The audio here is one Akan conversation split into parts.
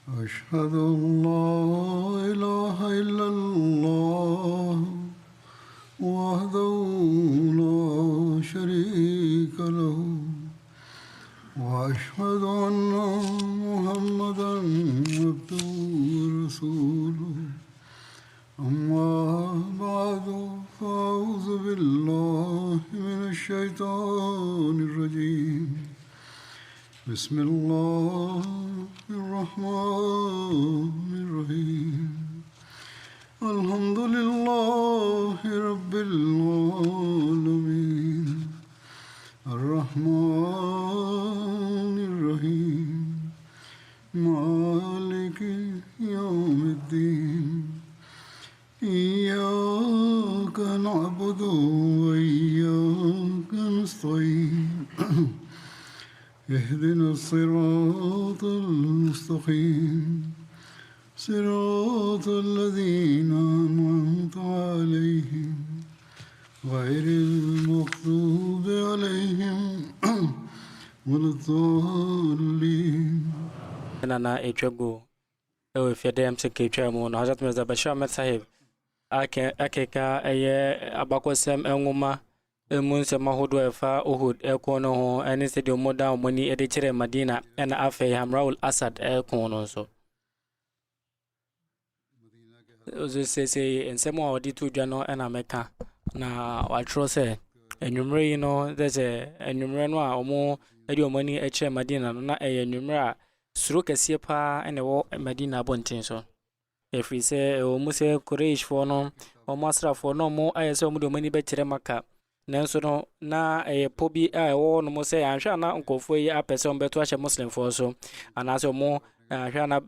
أشهد أن لا إله إلا الله وحده لا شريك له وأشهد أن محمدا عبده ورسوله أما بعد فأعوذ بالله من الشيطان الرجيم بسم الله الرحمن الرحيم الحمد لله رب العالمين الرحمن الرحيم مالك يوم الدين إياك نعبد وإياك نستعين اهدنا الصراط المستقيم صراط الذين أنعمت عليهم غير المغضوب عليهم ولا الضالين. Nana Echogo, if your damn sick chairman, Hazat Mr. Bashar Sahib, Akeka, Abakosem, and Woma. Munse mahudu efa Uhud ekono ho ene se de moda omoni edichere Madina ena afe Hamraul Asad ekono so ozo se ensemo odi tu dwano ena meka na watro se enwumre yi no dese enwumre no a omo edi omoni echere Madina no na eye enwumre a suro kese pa ene wo Madina bontin so efri se omo se Quraysh fo no omo asrafo no mo ayese omo de omoni be chere Maka nanso no na pobi a wo no mo se anhwa na nkofo yi apese on beto ahye muslim fo so anaso mo anhwa na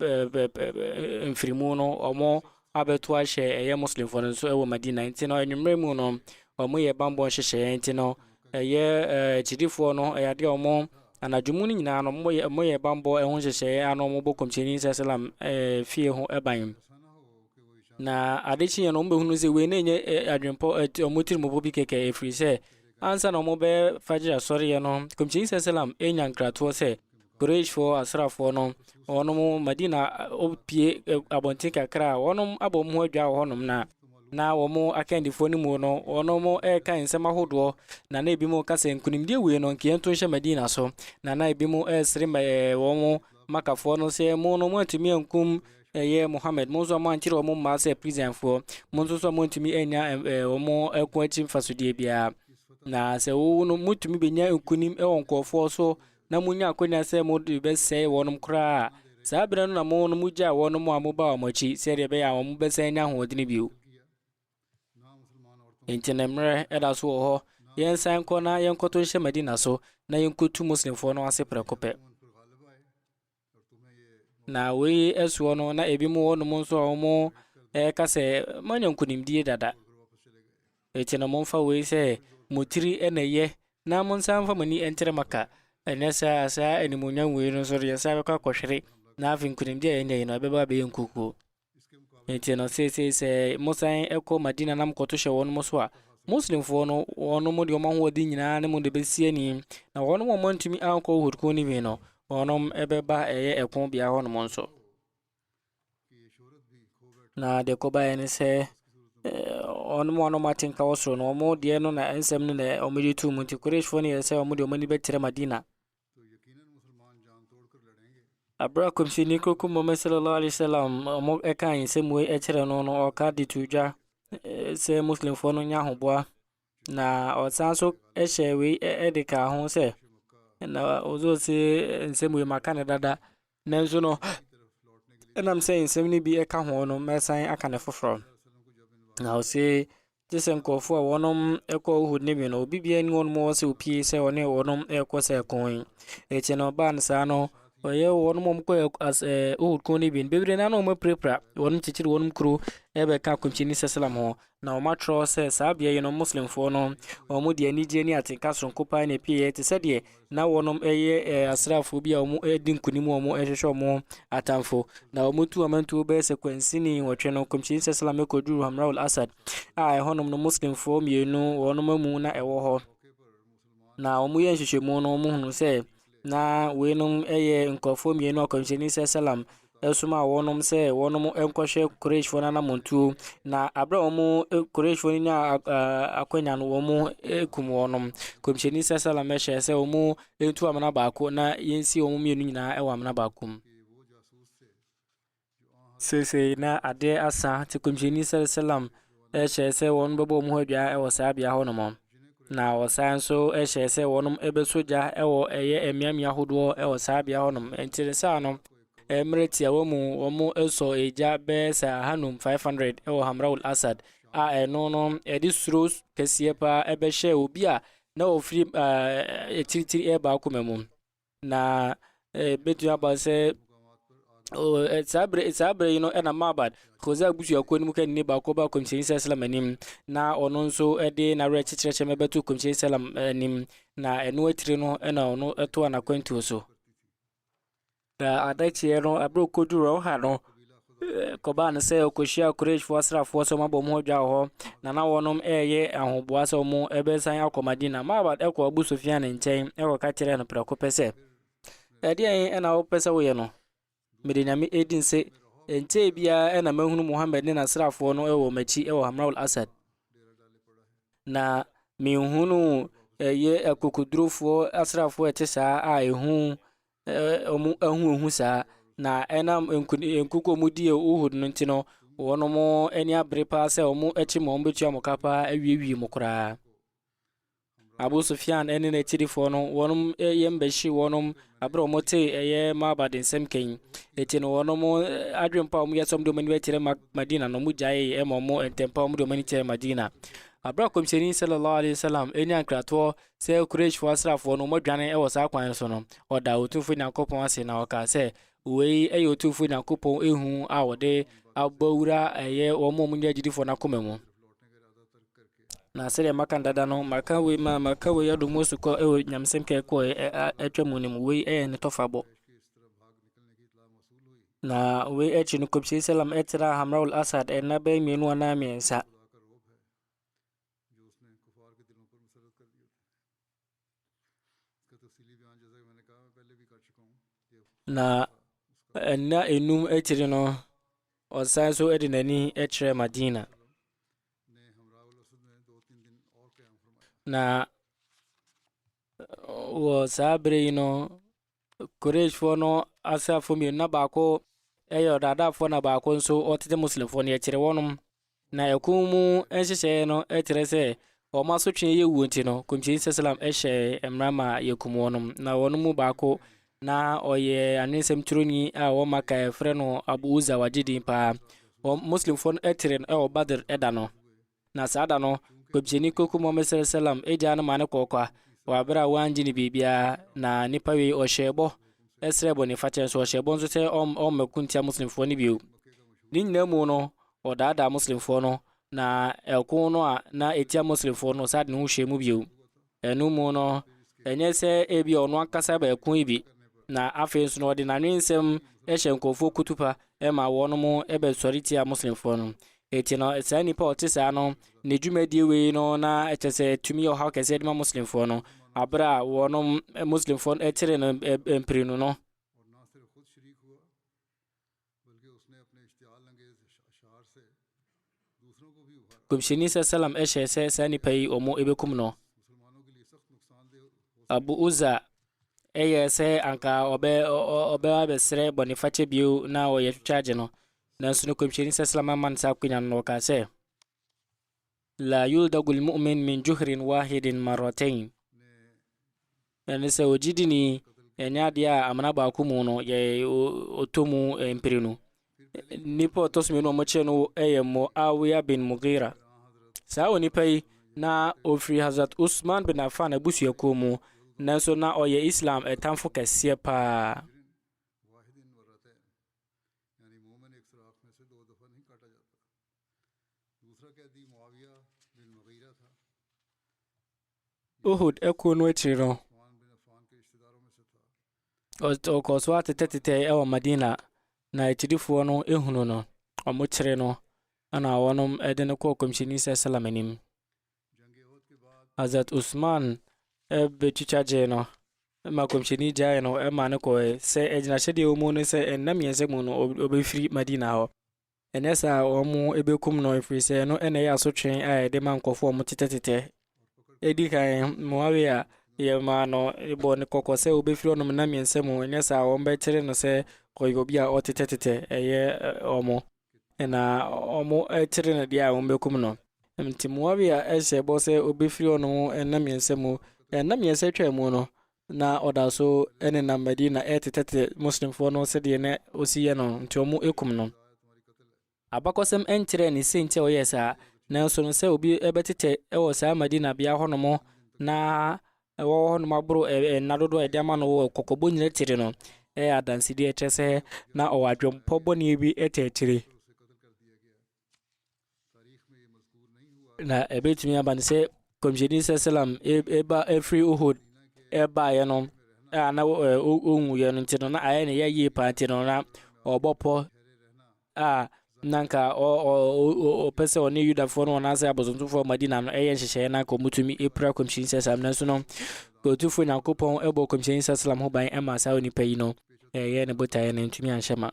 mfirimu no omo abeto ahye eye muslim fo no so ewo Madina ntino enwumre mu no omo ye bambo hyehye ntino eye chidifo no eyade omo anadwumu ni nyina no mo ye bambo ehun hyehye ano mo bokomcheni sallam fie ho eban na adechi ya no mbe hunu se we na enye adwempo omotiri mo bobi keke efri se ansa no mo be fajira sori ya no komchi sallam enya nkrato se Quraysh fo asrafo no onom Madina opie abontin kakra onom abom ho adwa honom na wo mo akandifo ni mu no onom kan nsema hodo na ebi mo kase nkunimdie we no nkiento hye Madina so na ebi mo esre wo mo makafo no se mo no mo atimi ankum ye Muhammad monzo manchiri omo maase prison for monzo so montimi enya omo ekwachi mfasodie bia na se wo no mutumi benya nkunim wonkofo so na munya akonya se mo be se wonum kra sabira no na mo no mugya wonum amoba omachi se de be ya omo be se nya hodini biu entenemre edaso ho yensan ko na yenkoto hye Madina so na yenkotu muslim fo no ase prekope na we esuo no na ebi mu wono mo nso omo kase manyankunimdie dada etina mo mfa we se motiri eneye na mo nsa mfa mani entere Maka enesa sa enimunya we no so ye sa ka kohwere na afin kunimdie enye no beba be yenkuku etina se mosan eko Madina nam koto hye wono mo so a muslim fo no wono mo de omo ho odi nyina ne mo de besie ni na wono mo montumi anko Uhud ko ni we no onom ebeba eye ekon bia hono monso na de koba ene se onom matinka wosro no mo de no na ensem no na omedi tu munti Quraysh fo ne se omedi omani betre Madina abrakum sini ko Muhammad sallallahu alaihi wasallam mo ekan se mu echere no no oka de tuja se muslim fo no nya hoboa na osanso ehyewe edika ho se na ozo se nsemu makane dada nanzo no enam se nsem bi eka ho no mesan aka ne foforo na o se jesen kofo a wonom eko Uhud ne bi no bibia ni wonom wo se opie se one wonom eko se kon eche no ban sa no oye wonom mo ko as Uhud ko ne bi bebre na no mo prepra wonom chichiri wonom kru ebe ka kumchini sallam ho na o matro se sabia ye no muslim fo no o mu de ani je ni atinka so nkopa na pie te se de na wonom eye asrafo bi a o mu edin kunimu o mu ehwehwe mo atamfo na o mutu amantu be sequence ni wotwe no kumchini sallam ko duru Hamraul Asad a honom no muslim fo mienu wonom mu na ewo ho na o mu ye nhwehwemu no mu hunu se na wenum eye nkofo mienu akomcheni sallam esuma wonom se wonom enkohwe Quraysh fo na montuo na abra omo Quraysh fo ni akwanya no omo ekum wonom komsheni sallallahu alaihi wasallam se omo entu amana baako na yensi omo mienu nyina ewa amana baako sese na ade asa te komsheni sallallahu alaihi wasallam se won bebo omo hadwa ewo saabia ho no mo na wasan so se wonom ebesoja ewo emiamia hodo ewo saabia ho no entiresa no Emirati a womu eso eja be sa hanum 500 ewo Hamraul Asad a no edisro kesiye pa ebehye obi a na ofiri tiri ba akomam na betu aba se sabre ena mabad koza abusu akoni mu kan ni ba ko ba komsheni sallam anim na ono nso ede na re chichireche mebetu komsheni sallam anim na eno atire no ena ono eto na kwantu so da adachi no abro koduro ha no koba ne se okoshia Quraysh fo asrafo so mabom ho dwa ho na wonom eye ahoboa so mu ebesan akomadina mabad ekọ Abu Sufyan nchen ka kire no prako pese ede ena wo pese wo ye no medinyame edin se ente bia ena mahunu Muhammad ne asrafo no ewo machi ewo Hamraul Asad na mihunu ye akokudrofo asrafo etesa a ehu omu sa na enam enkuko mudie Uhud no ntino wonomo eni abrepa se omu echi mo mbetu amokapa awiewie mokora Abu Sufyan eni na chirifo no wonom yembeshi wonom abro mote eye mabadin semken etino wonomo adwempa omu yasom do mani wetire Madina no mujaye emomo entempa omu do mani tire Madina abra komsheni sallallahu alaihi wasallam eni ankrato se Quraysh fo asrafo no modwane ewo sa kwan so no oda otufo nyankopon ase na oka se wei eyo otufo nyankopon ehu a wode abawura eye omo munya jidifo na komemu na sere makandada no makawe yado mosuko ewo nyamsem ke ko etwemu nim wei ne tofabo na wei echi no komsheni sallam etira Hamraul Asad enabe mienu na miensa na enum etiri no osan so edinani etre Madina na wo sabre no Quraysh fo no asafo mi na baako eyo dada fo na baako nso otete muslim fo ne ekire wonum na ekumu enhyehyɛ no etire se o maso twe ye wuonti no komsheni sallam ehye emrama yekum wonum na wonum baako na oye anisem troni a wo maka efre no Abu Uza wajidi pa muslim fo etire e o Badr edano na sada no komsheni koku Muhammad sallam eja na mane kokwa wa bra wanjini bibia na nipa wi o shebo esrebo ni faten so shebo nso te o makuntia muslim fo ni biu ninna mu no o dada muslim fo no na ekun no na etia muslim fo no sad no hwemu biu enu mu no enye se ebi ono akasa ba ekun ibi na afi nso no de na nwensem ehye nkofo kutupa ema wono mu ebe soritia muslim fo no eti no sani pa otisa no ne dwumadi we no na etese tumi yo ha kese de muslim fo no abra wono muslim fo etire no emprinu no komsheni sallam ehye se sani pai omo ebekum no Abu Uza se anka obe abesre boniface biu na o ye charge no nanso no komsheni sallam man sa kunya no ka se la yuldagul mu'min min juhrin wahidin marratayn yani se ojidini enya dia amana ba ku mu no ye otomu empirinu nipo tosme no moche no eyemo Awiya bin Mughira sa woni pai na ofri Hazrat Usman bin Affan abusu yakomu nanso na oye Islam etamfo kese pa Uhud ekono etiro o ko so atetete ewa Madina na etidifo no ehunu no omokyere no ana wonom edene ko komsheni sallam anim Hazrat Usman bechichaje no ma komsheni gyae no ma ne kɔ sɛ egyina hyɛde omu no sɛ ennam yɛnsɛ mu no obɛfiri Madina hɔ ɛnɛ saa ɔmo ebekum no efiri sɛ no ɛna yɛ asotwe a yɛde ma nkɔfo ɔmo tetetete edi kan Muawiya yɛ ma no bɔ ne kɔkɔ sɛ obɛfiri ɔnom nam yɛnsɛ mu ɛnɛ saa ɔmo bɛkyere no sɛ ɔyɛ obi a ɔtetetete ɛyɛ ɔmo na ɔmo ɛkyere no deɛ a ɔmo bɛkum no nti Muawiya ɛhyɛ bɔ sɛ obɛfiri ɔnom nam yɛnsɛ mu nam yɛnsɛ twɛ mu no na ɔda so ɛne na Madina ɛtetete muslimfoɔ no sɛdeɛ na osi yɛ no nti ɔmo ekum no abakɔsɛm ɛnkyerɛ ne senti a ɔyɛ saa nanso no sɛ obi ɛbɛtete ɛwɔ saa Madina bea hɔ nom na ɛwɔ hɔ nom aboro na dodo ɛde ama no wɔ kɔkɔbɔ nyina tiri no ɛyɛ adansidie ɛkyerɛ sɛ na ɔwɔ adwempɔ bɔne bi ɛtɛkyire na ɛbɛtumi aba ne sɛ Komsheni Salam eba ɛfiri Uhud ɛba yɛ no a na ɔnwu yɛ no nti no na ayɛ ne yɛyie paa nti no na ɔbɔpɔ a nanka ɔpɛ sɛ ɔne Yudafoɔ no ɔnaasɛ abosomtofoɔ Madina no ɛyɛ nhyehyɛeɛ na kɔmutumi ɛpira Komsheni Salam nanso no Kɔtufoɔ Nyankopɔn ɛbɔ Komsheni Salam ho ban ɛma saa onipa yi no ɛyɛ ne botaeɛ no ntumi anhyɛ ma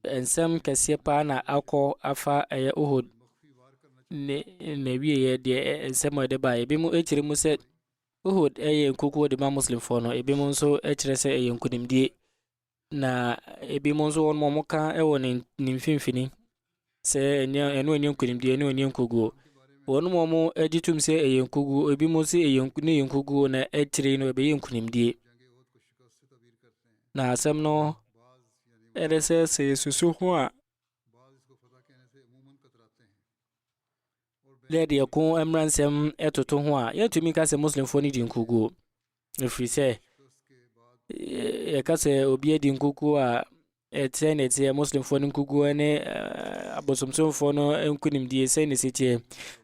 ensɛm kɛseɛ paa na akɔ afa ɛyɛ Uhud na wieɛ deɛ ensɛm a ɛde baa ebi mu ɛkyerɛ mu sɛ Uhud ɛyɛ nkukuo de ma muslimfoɔ no ebi mu nso ɛkyerɛ sɛ ɛyɛ nkunimdie na ebi mu nso wɔn mo ka ɛwɔ ne mfimfini sɛ ɛno ɛnyɛ nkunimdie ɛno ɛnyɛ nkuguo wɔn mo agye tum sɛ ɛyɛ nkuguo ebi mu nso ɛyɛ nkuguo na ɛkyerɛ no ɛbɛyɛ nkunimdie na asɛm no ɛde sɛ susu ho a lɛde ɛko mmransɛm ɛtoto ho a yɛtumi ka sɛ muslimfoɔ no di nkuguo ɛfiri sɛ yɛka sɛ obi adi nkuguo a ɛkyerɛ ne ɛteɛ muslimfoɔ no nkuguo ne abosomsomfoɔ no nkunimdie sɛ ne sitiɛ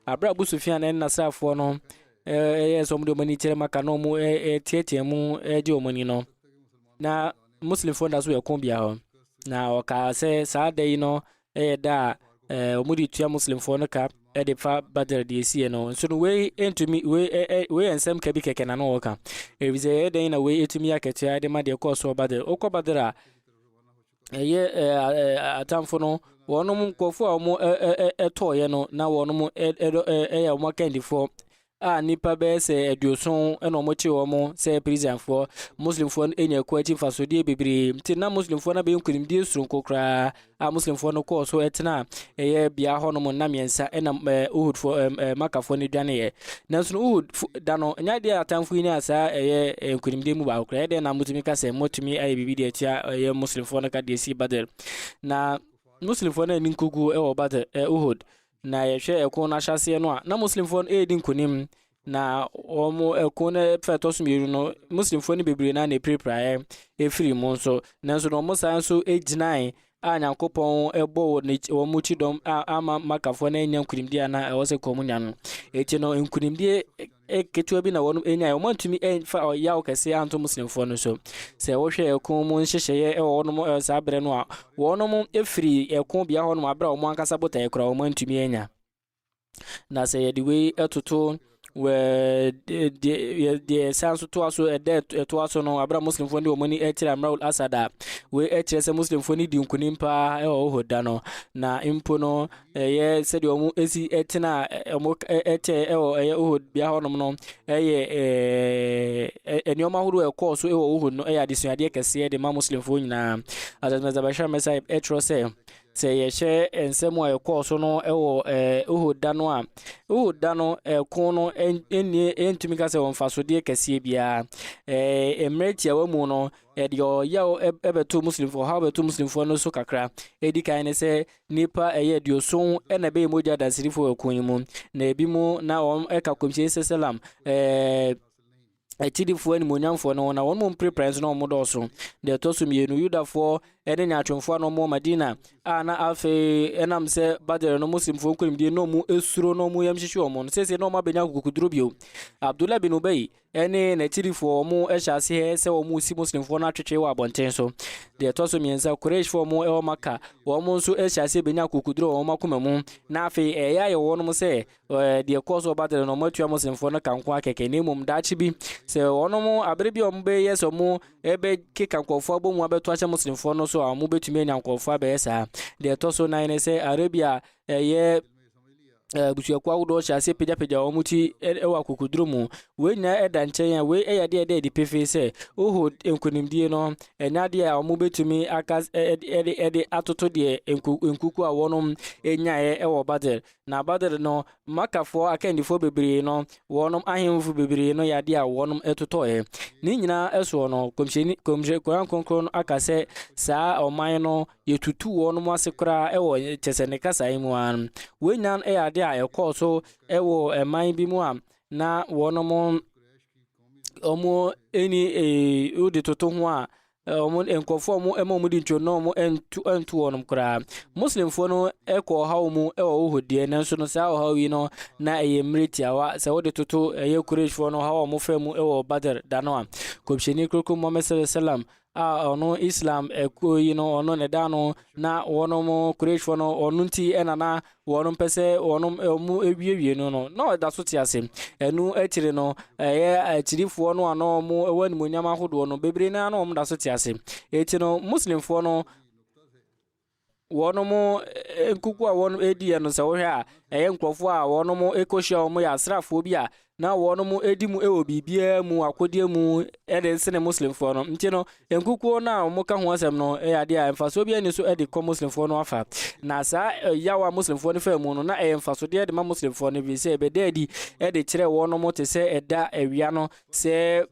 abrɛ Abu Sufyan ne nasrafoɔ no ɛyɛ sɛ ɔmo de ɔmo ani kyerɛ maka na ɔmo ɛtiatia mu ɛgye ɔmo ani no na muslimfoɔ da so yɛko bia hɔ na ɔka sɛ saa da yi no ɛyɛ da a ɔmo de tua muslimfoɔ no ka ɛde fa Badr de esie no nso no wei entumi wei ensɛm ka bi kɛkɛ na no wɔka ɛfisɛ ɛdan na wei etumi akatua de ma de kɔ so Badr okɔ Badr a ɛyɛ atamfo no wɔnom nkɔfo a ɔmo ɛtɔɔyɛ no na wɔnom ɛyɛ ɔmo akandifoɔ a nipa bɛyɛ sɛ aduoson ɛna ɔmo kye wɔn sɛ prisonfoɔ muslimfoɔ no enya kɔ akyi fasodie bebree nti na muslimfoɔ no bɛyɛ nkunimdie soronko koraa a muslimfoɔ no kɔɔ so ɛtena ɛyɛ bea hɔ nom na mmiɛnsa ɛna Uhudfoɔ makafoɔ no dwaneɛ nanso no Uhud da no nya deɛ atamfo yi ne asaa ɛyɛ nkunimdie mu baako koraa ɛdɛn na motumi ka sɛ motumi ayɛ biribi deɛ atia ɛyɛ muslimfoɔ no ka deɛ si Badr na muslimfoɔ no ani nkugu ɛwɔ Badr Uhud na yɛhwɛ ɛko no ahyɛseɛ no a na muslimfoɔ no ɛdi nkunim na ɔmo ɛko no fɛtɔ so mmienu no muslimfoɔ no bebree na ɛpirapiraeɛ ɛfiri mu nso nanso na ɔmo saa nso ɛgyinae a Nyankopɔn ɛbɔ wɔn mu kyidɔm ama makafoɔ no anya nkunimdie na ɛwɔ sɛ kɔn mu nya no ɛti no nkunimdie ketewa bi na wɔn anya wɔn antumi ɛfa ɔyaw kɛseɛ anto muslimfoɔ no so sɛ wɔhwɛ ɛko mu nhyehyɛeɛ ɛwɔ wɔn saa berɛ no a wɔn ɛfiri ɛko bea hɔ nom abrɛ a wɔn ankasa botaeɛ koraa wɔn antumi anya na sɛ yɛde wei ɛtoto deɛ saa nso toa so ɛdɛ ɛtoa so no abra muslimfoɔ ne wɔn ani ɛkyerɛ Amr al-Asad a wei ɛkyerɛ sɛ muslimfoɔ ne di nkunim paa ɛwɔ Uhud da no na mpo no ɛyɛ sɛdeɛ wɔn esi ɛtena wɔn ɛkyɛ ɛwɔ ɛyɛ Uhud bea hɔnom no ɛyɛ nneɛma ahodoɔ ɛkɔɔ so ɛwɔ Uhud no ɛyɛ adesuadeɛ kɛseɛ de ma muslimfoɔ nyinaa azazabashar mɛsa ɛkyerɛ sɛ yɛhyɛ nsɛm a ɛkɔɔ so no ɛwɔ Uhud da no a Uhud da no ɛko no ɛntumi ka sɛ wɔn mfasodeɛ kɛseɛ biara mmerɛ tiawa mu no ɛde ɔyɛ ɛbɛto muslimfoɔ ha bɛto muslimfoɔ no so kakra ɛdi kan ne sɛ nipa ɛyɛ aduoson ɛna ɛbɛyɛ mogya dansirifoɔ ɛko yi mu na ebi mu na wɔn ɛka Komsheni Salam ɛtidifoɔ animonyamfoɔ no na wɔn mu mprepare nso na wɔn dɔɔso deɛ ɛtɔ so mmienu Yudafoɔ ɛne nyaatwomfoɔ no mo Madina a na afei ɛnam sɛ Badr no muslimfoɔ nkonimdie no mu esuro no mu yam hyehyɛ ɔmo no sese no ma benya kokuduro bio Abdullah bin Ubay ɛne n'akyirifoɔ ɔmo ɛhyɛ ase sɛ ɔmo si muslimfoɔ no atwetwe wɔ abɔnten so deɛ ɛtɔ so mmiɛnsa Qurayshfoɔ ɔmo ɛwɔ Maka ɔmo nso ɛhyɛ ase benya kokuduro ɔmo akoma mu na afei ɛyɛ ayɛ wɔn mo sɛ deɛ kɔ so Badr no ɔmo atua muslimfoɔ no kanko akɛkɛ ne mmom daakye bi sɛ ɔno abere bi ɔmo bɛyɛ sɛ ɔmo ɛbɛkeka nkɔfoɔ abɔ mu abɛto ahyɛ muslimfoɔ no so a ɔmo bɛtumi anya nkɔfoɔ abɛyɛ saa deɛ ɛtɔ so nan ne sɛ Arabia ɛyɛ busuakuo ahodoɔ hyɛ ase pagyapagya wɔn ti ɛwɔ akokoduro mu wei nyinaa ɛda nkyɛn a wei ɛyɛ adeɛ ɛdi pefee sɛ Uhud nkonimdie no ɛnya adeɛ a wɔn bɛtumi aka ɛde atoto deɛ nkuku a wɔn ɛnyaeɛ ɛwɔ Badr na Badr no Makafoɔ akandifoɔ bebree no wɔn ahemfo bebree no yɛ adeɛ a wɔn ɛtotɔɛ ne nyinaa ɛsoɔ no kɔmhyɛ Koran kronkron no aka sɛ saa ɔman no yɛtutu wɔn ase koraa ɛwɔ kyɛsɛ ne kasa yi mu ano wei nyinaa ɛyɛ adeɛ a ɛkɔɔ so ɛwɔ ɛman bi mu a na wɔn ɔmo ɛni wode toto ho a ɔmo nkɔfoɔ ɔmo ɛma ɔmo di ntwo na ɔmo ɛnto wɔn koraa muslimfoɔ no ɛkɔ ɔhaw mu ɛwɔ Uhud deɛ nanso no saa ɔhaw yi no na ɛyɛ mmere tiawa sɛ wode toto ɛyɛ Qurayshfoɔ no ɔhaw a ɔmo fɛ mu ɛwɔ Badr da no a kɔmhyɛni kronkron Muhammad sallallahu alaihi wasallam a ɔno Islam ɛkuo yi no ɔno ne da no na wɔn Qurayshfoɔ no ɔno nti ɛna na wɔn pɛ sɛ wɔn ɔmo ewiewie no na ɔda so te ase ɛnu akyire no ɛyɛ akyirifoɔ no ano ɔmo ɛwɔ animonyam ahodoɔ no bebree na ɔmo da so te ase eti no muslimfoɔ no wɔn nkuku a wɔn edi yɛ no sɛ wɔhwɛ a ɛyɛ nkurɔfoɔ a wɔn ekohyia wɔn yɛ asraafoɔ bi a na wɔn edi mu ɛwɔ biribiara mu akodie mu ɛde sene muslimfoɔ no nti no nkukuo na wɔn ka ho asɛm no ɛyɛ adeɛ a mfasoɔ bi ani so ɛde kɔ muslimfoɔ no afa na saa yawa muslimfoɔ no fɛ mu no na ɛyɛ mfasodeɛ de ma muslimfoɔ no bi sɛ ɛbɛda adi ɛde kyerɛ wɔn te sɛ ɛda awia no sɛ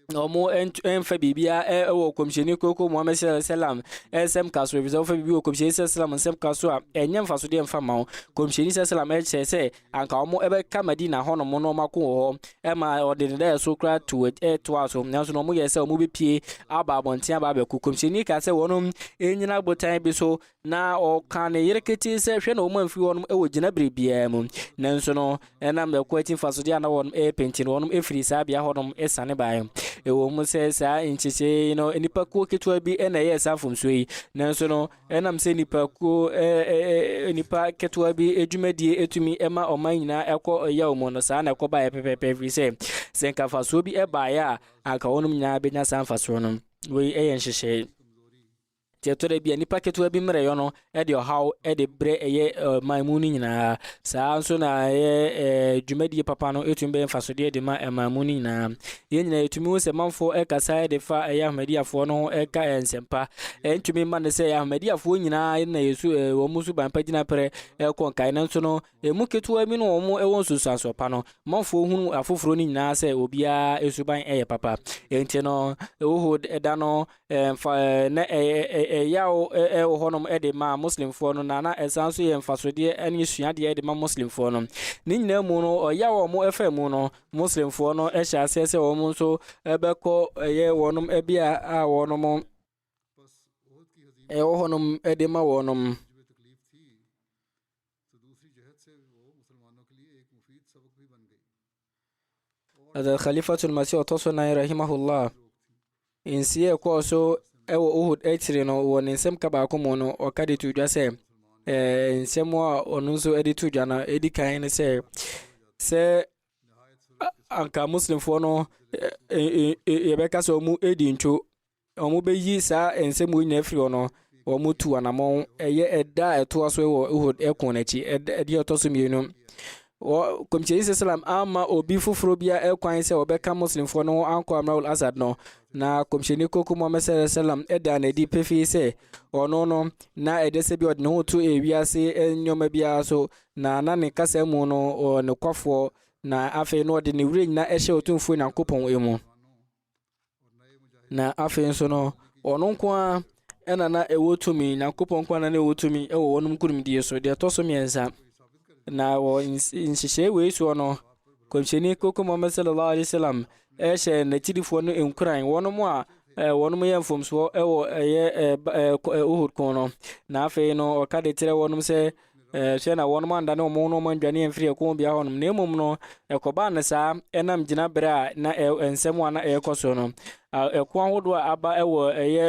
ɔmo ɛmfa bibia ɛwɔ kɔmhyɛni koko Muhammad sallallahu alaihi wasallam ɛsɛm kaso bi sɛ ɔfa bibi wɔ kɔmhyɛni sallallahu alaihi wasallam nsɛm kaso a ɛnyɛ mfaso deɛ mfa ma wo kɔmhyɛni sallallahu alaihi wasallam ɛkyerɛ sɛ anka ɔmo ɛbɛka Madina hɔ nom no ɔmako wɔ hɔ ɛma ɔde ne dɛ so kora toa so nanso no ɔmo yɛ sɛ ɔmo bɛpie aba abɔnten aba abɛko kɔmhyɛni ka sɛ wɔnom ɛnyina botan bi so na ɔka ne yere kete sɛ hwɛ na ɔmo amfi wɔnom ɛwɔ gyina biribiara mu nanso no ɛnam ɛkɔ akyi mfaso deɛ na wɔnom ɛpɛnti no wɔnom ɛfiri saa bea hɔ nom ɛsane baeɛ ɛwɔ mu sɛ saa nkyekye no nipa kuo ketewa bi ɛna ɛyɛ saa mfomso yi nanso no ɛnam sɛ nipa kuo nipa ketewa bi adwumadie etumi ɛma ɔman nyinaa ɛkɔ ɛyɛ mu no saa na ɛkɔ baeɛ pɛpɛpɛ firi sɛ nkafasoɔ bi ɛbaeɛ a anka wɔnom nyinaa bɛnya saa mfasoɔ no wei ɛyɛ nhyehyɛe tietore bia nipa ketewa bi mmerɛ yɔ no ɛde ɔhaw ɛde brɛ ɛyɛ man mu no nyinaa saa nso na ɛyɛ dwumadie papa no etumi bɛ mfasodeɛ de ma man mu no nyinaa yɛn nyinaa etumi hu sɛ manfo ɛkasa ɛde fa ɛyɛ ahmadiafoɔ no ɛka nsɛmpa ɛntumi ma ne sɛ ahmadiafoɔ nyinaa na yesu wɔn mu so ban pa gyina pɛrɛ ɛkɔ nkae nanso no emu ketewa bi no wɔn ɛwɔ nsusuanso pa no manfo hunu afoforo no nyinaa sɛ obiara esuban ɛyɛ papa ɛnti no Uhud ɛda no na yaw ɛwɔ hɔnom ɛde ma muslimfoɔ no na ɛsan so yɛ mfasodeɛ ɛne suadeɛ ɛde ma muslimfoɔ no ne nyinaa mu no ɔyaw a wɔn ɛfɛ mu no muslimfoɔ no ɛhyɛ aseɛ sɛ wɔn nso ɛbɛkɔ ɛyɛ wɔnom ɛbi a wɔnom ɛwɔ hɔnom ɛde ma wɔnom Khalifatul Masih ɔtɔso nan rahimahullah nsie ɛkɔɔ so ɛwɔ Uhud ɛkyire no wɔ ne nsɛm ka baako mu no ɔka de to dwa sɛ nsɛm a ɔno nso ɛde to dwa no ɛdi kan ne sɛ anka muslimfoɔ no yɛbɛka sɛ ɔmo ɛdi ntwo ɔmo bɛyi saa nsɛm wo nyinaa firi hɔ no ɔmo tu anamɔn ɛyɛ ɛda a ɛtoa so ɛwɔ Uhud ɛko n'akyi ɛdeɛ ɔtɔ so mmienu kɔmhyɛni sallam ama obi foforɔ bia ɛkwan sɛ ɔbɛka muslimfoɔ no ankɔ Amr al-Asad no na kɔmhyɛni koko Muhammad sallallahu alaihi wasallam ɛda na di pefee sɛ ɔno no na ɛde sɛ bi ɔde ne ho to ewiase nneɛma biara so na ne kasa mu no ne kwafoɔ na afei no ɔde ne wura nyina ɛhyɛ otumfuo Nyankopɔn emu na afei nso no ɔno nko a ɛna na ɛwɔ tumi Nyankopɔn nko a na ɛwɔ tumi ɛwɔ wɔnom nkurumdie so deɛ ɛtɔ so mmiɛnsa na wɔ nhyehyɛe wei soɔ no kɔmhyɛni koko Muhammad sallallahu alaihi wasallam ɛhyɛ n'akyirifoɔ no nkuran wɔn mu a wɔnom yɛ mfomsoɔ ɛwɔ ɛyɛ uhud ko no na afei no ɔka de kyerɛ wɔnom sɛ hwɛ na wɔnom andane ɔmo no ɔmo ndwane mfiri ɛko bia hɔnom na mmom no ɛkɔbaa ne saa ɛnam gyina berɛ a na nsɛm a na ɛkɔ so no ɛko ahodoɔ a aba ɛwɔ ɛyɛ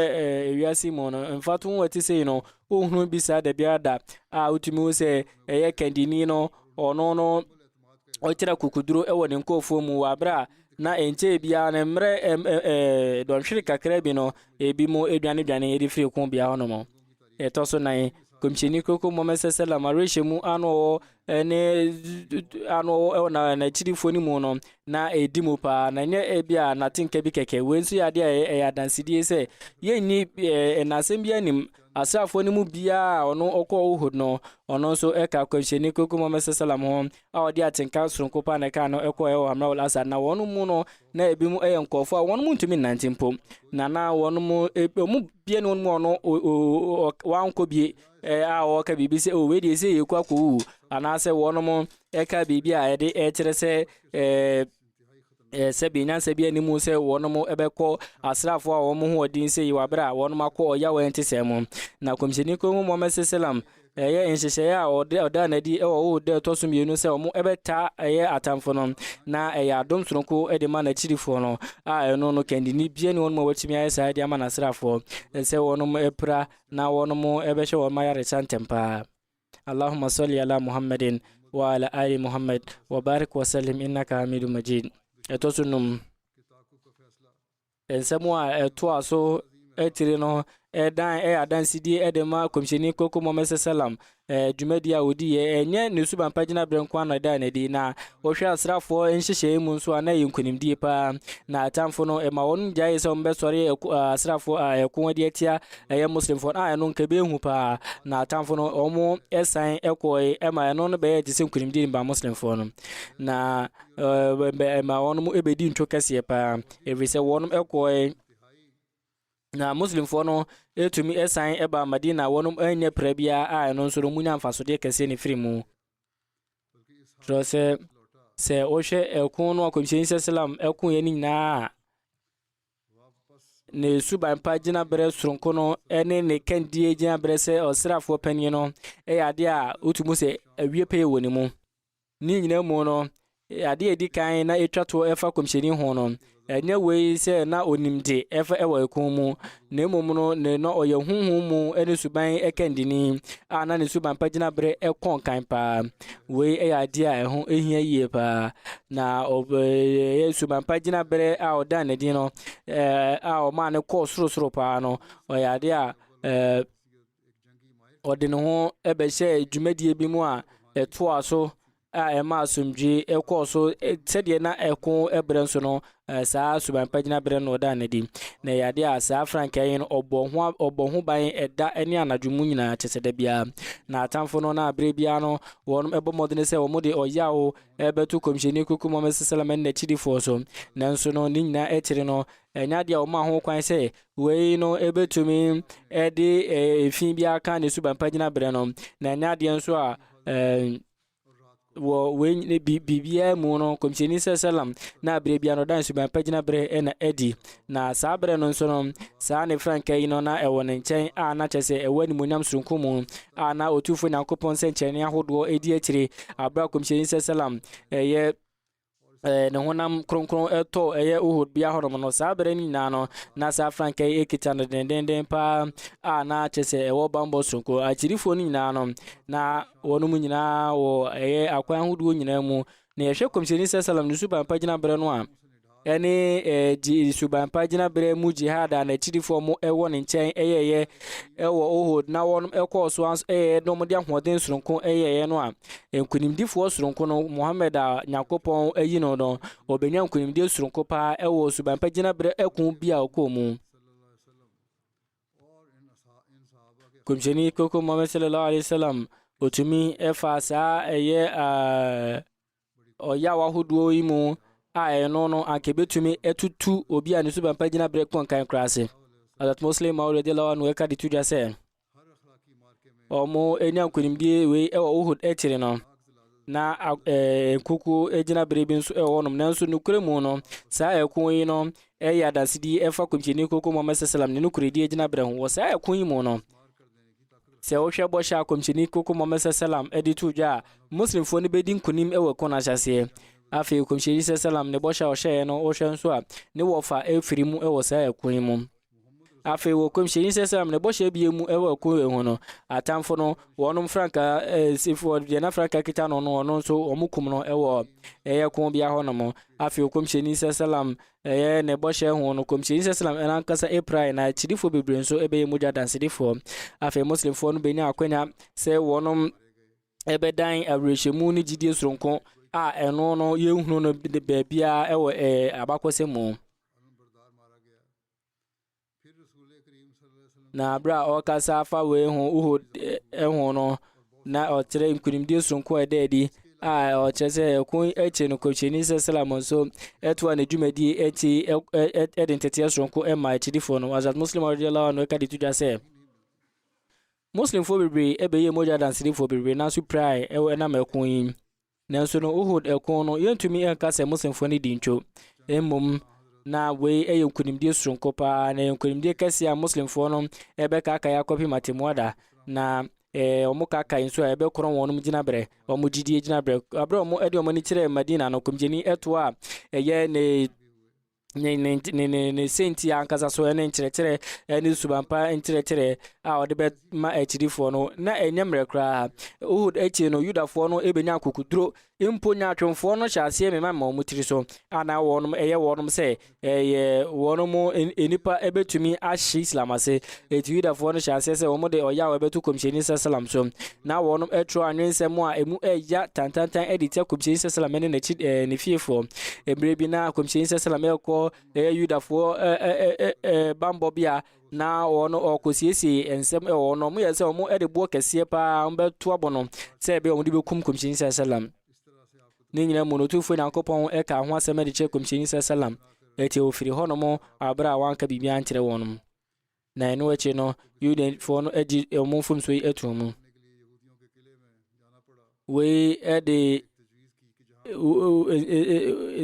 ewiase mu no mfato ho ati sei no ohunu bi saa da biara da a wotumi wo sɛ ɛyɛ kandini no ɔno no ɔkyerɛ kukuduro ɛwɔ ne nkɔɔfoɔ mu wɔ abere a na ɛnkyɛ biara ne mmerɛ dɔnhwere kakra bi no ebi mu edwane yɛde firi ko bia hɔnom ɛtɔ so nan komisheni koko Muhammad sallam arehyɛ mu ano na n'akyirifo ni mu no na edi mu paa na nyɛ ebi a natenka bi kɛkɛ wei nso yɛ adeɛ a ɛyɛ adansidie sɛ yɛnni n'asɛm bi anim asrafo no mu bia ɔno ɔkɔ uhud no ɔno nso ɛka komisheni koko Muhammad sallam ho a ɔde atenka soronko paa na ɛka no ɛkɔ ɛwɔ Hamra ul Asad na wɔn mu no na ebi mu ɛyɛ nkɔfo a wɔn mu ntumi nante mpo na wɔn mu bie no mu ɔno wankɔ bie a ɔka biribi sɛ wei deɛ sɛ yɛkɔ akɔwu anaasɛ wɔnom ɛka biribi a ɛde ɛkyerɛ sɛ sɛ binyansa bi animu sɛ wɔnom ɛbɛkɔ asrafo a wɔn ho ɔdin sɛ yiwɔ abere a wɔnom akɔ ɔya wɔn te sɛ mu na komisheni kɔn Muhammad sallam ɛyɛ nhyehyɛeɛ a ɔda n'adi ɛwɔ ɔda ɛtɔ so mmienu sɛ wɔn ɛbɛta ɛyɛ atamfo no na ɛyɛ adom soronko ɛde ma n'akyirifoɔ no a ɛno no kandini bie ne wɔn mu wɔtumi ayɛ saa ɛde ama n'asrafoɔ sɛ wɔnom ɛpra na wɔnom ɛbɛhyɛ wɔn ma yaresa ntɛm paa Allahumma salli ala Muhammadin wa ala ali Muhammad wa barik wa sallim innaka hamidum majid ɛtɔ so num nsɛm a ɛtoa so ɛtiri no ɛdan adansidie ɛde ma komisheni koko Muhammad sallam dwumadi a odi yɛ ɛnyɛ ne suban pagina branko ana da na di na wɔhwɛ asrafoɔ nhyehyɛ mu nso ana yɛ nkonimdie paa na atamfo no ɛma wɔn gyae sɛ wɔn bɛsɔre asrafoɔ a ɛko adi atia ɛyɛ muslimfoɔ a ɛno nka bɛhu paa na atamfo no wɔn ɛsan ɛkɔɛ ɛma ɛno no bɛyɛ te sɛ nkonimdie ba muslimfoɔ no na ɛma wɔn ɛbɛdi ntwo kɛseɛ paa ɛfiri sɛ wɔn ɛkɔɛ na muslimfoɔ no etumi ɛsan ɛba Madina wɔnom ɛnyɛ prabia a ɛno nso no munya mfasodeɛ kɛseɛ ne firi mu tro sɛ ɔhwɛ ɛko no komisheni sallam ɛko yɛ ne nyinaa ne suban pa gyina berɛ soronko no ɛne ne kandie gyina berɛ sɛ ɔsrafoɔ panyin no ɛyɛ adeɛ a wotumu sɛ awie pɛ wɔ ne mu ne nyina mu no adeɛ edi kan na etwa to ɛfa komisheni ho no ɛnyɛ wei sɛ na onimde ɛfa ɛwɔ ɛko mu na mmom no ne no ɔyɛ huhu mu ɛne suban ɛkandini a na ne suban pa gyina berɛ ɛkɔn kan paa wei ɛyɛ adeɛ a ɛho ɛhia yie paa na ɔyɛ suban pa gyina berɛ a ɔda ne din no a ɔma ne kɔɔ sorosoro paa no ɔyɛ adeɛ a ɔde ne ho ɛbɛhyɛ dwumadie bi mu a ɛtoa so a ɛma asomdwe ɛkɔɔ so sɛdeɛ na ɛko ɛbrɛ nso no saa suban pagina berɛ no ɔda ne di na yɛade a saa frankae no ɔbɔ ho ban ɛda ɛne anadwo mu nyinaa kyɛ sɛ da biara na atamfo no na aberɛ biara no wɔnom ɛbɔ mmɔdene sɛ wɔn de ɔyaw ɛbɛto komisheni koko Muhammad sallam ɛne n'akyidifoɔ so nanso no ne nyinaa ɛkyere no ɛnya deɛ ɔma ho kwan sɛ wei no ɛbɛtumi ɛde efi biara ka ne suban pagina berɛ no na ɛnya deɛ nso a wɔ bibia mu no komisheni sallam na aberɛ bia no dan suban pagina berɛ ɛna ɛdi na saa berɛ no nso no saa ne franka yi no na ɛwɔ ne nkyɛn a na kyɛ sɛ ɛwɔ animuonyam soronko mu a na ɔtufo nyankopɔn sɛ nkyɛne ahodoɔ ɛdi akyire aberɛ komisheni sallam ɛyɛ ne honam kronkron ɛtɔ ɛyɛ uhud bia hɔnom no saa berɛ no nyinaa no na saa franka yi ɛkita no dendenden paa a na kyɛ sɛ ɛwɔ bambɔ soronko akyirifoɔ no nyinaa no na wɔnom nyinaa wɔ ɛyɛ akwan ahodoɔ nyinaa mu na yɛhwɛ komisheni sallam ne suban pagina berɛ no a ɛne suban pagina berɛ mu jihad a n'akyirifoɔ mo ɛwɔ ne nkyɛn ɛyɛyɛ ɛwɔ uhud na wɔnom ɛkɔɔ so ɛyɛ na wɔde ahoɔden soronko ɛyɛyɛ no a nkonimdifoɔ soronko no Muhammad a nyankopɔn ayi no no ɔbɛnya nkonimdie soronko paa ɛwɔ suban pagina berɛ ɛko bi a ɔkɔɔ mu komisheni koko Muhammad sallallahu alaihi wasallam otumi ɛfa saa ɛyɛ ɔyaw ahodoɔ yi mu a ɛno no anka betumi ɛtutu obi a ne suban pagina berɛ kɔnkan koraase Hazrat Muslim Maud radiyallahu anhu ɛka de to dwa sɛ ɔmo ɛnya nkonimdie wei ɛwɔ uhud ɛkyere no na kuku ejina brebi nso ewonom nanso nukure mu no saa ekun yi no ya dasidi efa komcheni koko Muhammad sallam ne nukure di ejina bre ho saa ekun yi mu no se wo hwe bo sha komcheni koko Muhammad sallam edi tuja muslim fo ne bedin kunim ewe kona hyase afi komcheni sallam ne bo sha o hye no o hwe nso a ne wo fa efiri mu ewo saa ekun yi mu afi wo komcheni sallam ne bo hye bie mu ewe ekun ho no atamfo no wonum franka sifo de na franka kita no no no so omukum no ewo kon bia ho no mo afi wo komcheni sallam ne bo hye ho no komcheni sallam ena kasa eprai na chidifo bebre nso ebe muja dansidifo afi muslim fo no benya akwanya se wonum ebedan awrehemu ni gidie soronko a eno no yehunu no be bia ewo abakose mu na bra o kasa fa we ho uho eho no na o tere nkunimdie soronko ededi a o chese kun eche no komcheni sallam so eto na dwumadi echi edentete soronko ema chidifo no azat muslim radiyallahu anhu ka dituja se muslim fo bebre ebeye moja dansiri fo bebre na su prai ewe na mekun yin nanso no uhud ekon no yentumi enka se muslim fo ni dincho emmom na we eyenkunimdie soronko pa na yenkunimdie kase a muslim fo no ebe ka aka yakopi matemuada na omuka aka nso ebe koron wonum gina bre omu gidie gina bre abra omu edi omu ni kire Madina no komjeni eto a eye ne senti ankaza so ene nkyerɛkyerɛ ene subampa nkyerɛkyerɛ a ɔde bɛ ma akyirifo no na enyemre kra uhud echi no yudafo no ebenya kokuduro impo nya atwomfo no hyase me ma omutiri so ana wonum eye wonum se wonum enipa ebetumi ahyi islam ase eti yudafo no hyase se omo de oya webetu komsheni sallam so na wonum etro anwensem a emu eya tantantan edite komsheni sallam ne na ne fiefo emre bi na komsheni sallam ekọ yudafo bambo bia na ono okosiesi ensem ono mu yese omo edebo kese pa mbeto abono se ebe omo de bekum komsheni sallam ni nyina monotufo Nyankopɔn eka ho asɛm de kyerɛ komsheni sallam eti ofiri hɔ no mo abra wanka bibia nkyerɛ wɔnom na eno echi no yuden fo no agi omo fom so etu mu we ede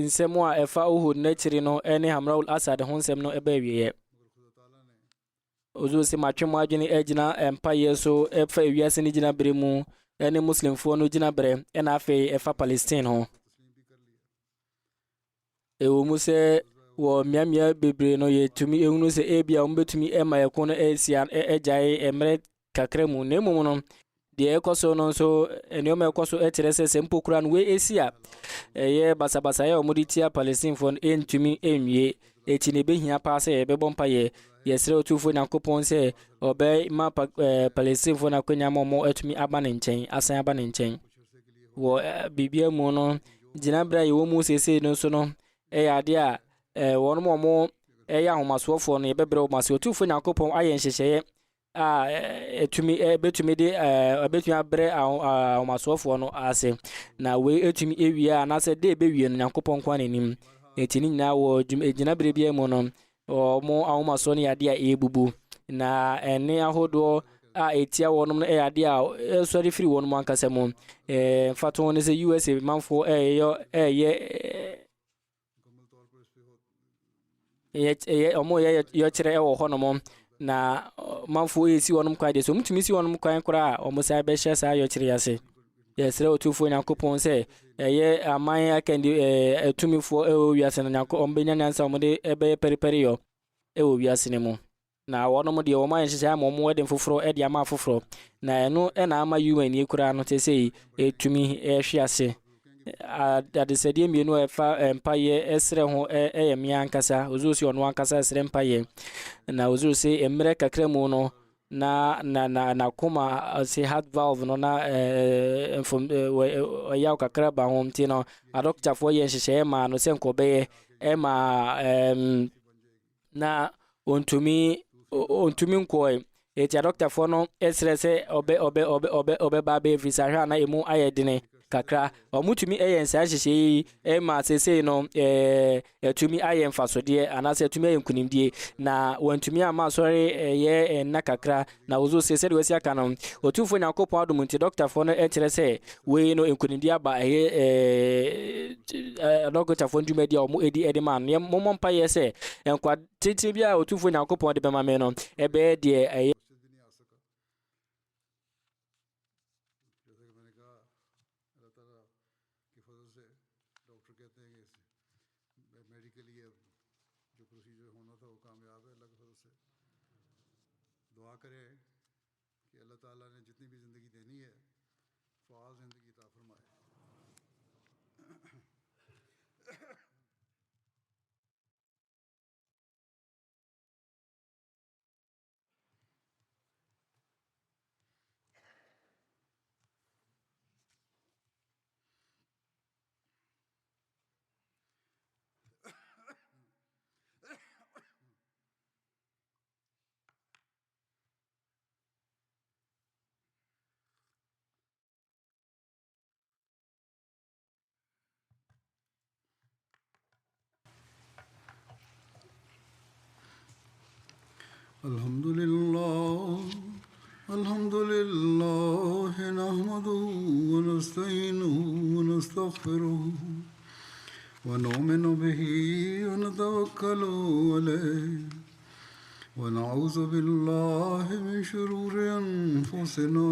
nsɛm a ɛfa uhud na kyiri no ene Hamraul Asad ho nsɛm no eba wiye ozo se matwem adwene agina empire so efa wiase ni gina bere mu ene muslim fo no gina bere ena afi efa Palestine ho ewo mu se wo miamia bebre no yetumi ehunu se ebia umbetumi ema yakon esia ejai emre kakra mu nemu no de ekoso no so enioma ekoso etirese sempokura no we esia ye basabasa ya omoditia Palestine fo entumi enwie eti ne behia pa se ebebompa ye yesre otufo Nyankopɔn se obe ma Palestine fo na kwanya momo etumi aba ne nkyɛn asan aba ne nkyɛn wo bibia mu no gina bra ye wo mu sese no so no ade a wono momo ya homasoofo no yebebre omaso otufo Nyankopɔn aye nhyehyeye a etumi betumi de betumi abre homasoofo no ase na we etumi ewia na se de bewie no Nyankopɔn kwa nanim etini nyina wo gina bere bia mu no mo ahomaso no yade a ebubu na ene ahodo a etia wonom no yade a sori firi wonom ankasa mu fato ne se USA manfo omo yo kyerɛ ewo hɔ no mo na manfo esi wonom kwa de so mutumi si wonom kwan kora omo sai be hye sa yo kyerɛ yase yesre otufo Nyankopɔn se aman akandi etumifo wiase no Nyankopɔn ombenya nyansa omo de ebe periperi yo wiase ne mu na wonom de wo man hye ama omo de foforo de ama foforo na eno na ama UN ekura no te sei etumi ehwe ase adesedie mienu efa empaye esre ho eyemia ankasa ozusi ono ankasa esre empaye na ozusi emre kakra mu no na kuma se heart valve no na ya kakra ba ho mti no adokta fo ye nhyehyɛ ma no se nkobe ma na ontumi nkoi eti adokta fo no esre se obe ba be visa hwa na emu ayedine kakra omutumi nsa hyehye ma sese no etumi aye mfasode anase etumi aye nkunimdie na wantumi ama sori ye na kakra na ozo sese de wasi aka no otufo nyakopon adomunti doctor fo no ekyere se we no nkunimdie aba doctor fo ndumadi omo edi man ye mompa ye se enkwa titi bia otufo nyakopon de bema me no ebe de दुआ करें कि अल्लाह ताला ने जितनी भी ज़िंदगी देनी है फ़ाल ज़िंदगी अता फरमाए। الحمد لله نحمده ونستعينه ونستغفره ونؤمن به ونتوكل عليه ونعوذ بالله من شرور أنفسنا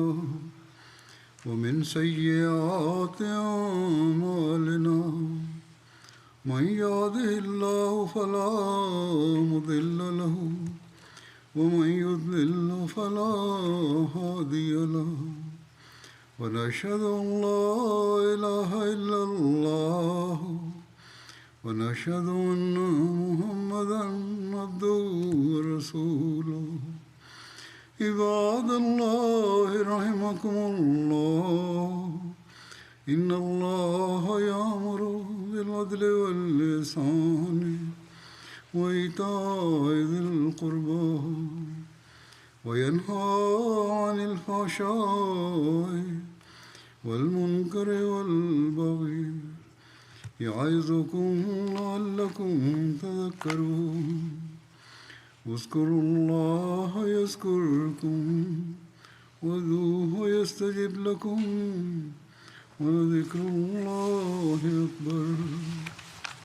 ومن سيئات أعمالنا من يهده الله فلا مضل له ومن يضلل فلا هادي له ونشهد أن لا إله إلا الله ونشهد أن محمدا عبده ورسوله عباد الله رحمكم الله إن الله يأمر بالعدل والإحسان وإيتاء ذي القربى وينهى عن الفحشاء والمنكر والبغي يعظكم لعلكم تذكرون اذكروا الله يذكركم وادعوه يستجب لكم ولذكر الله أكبر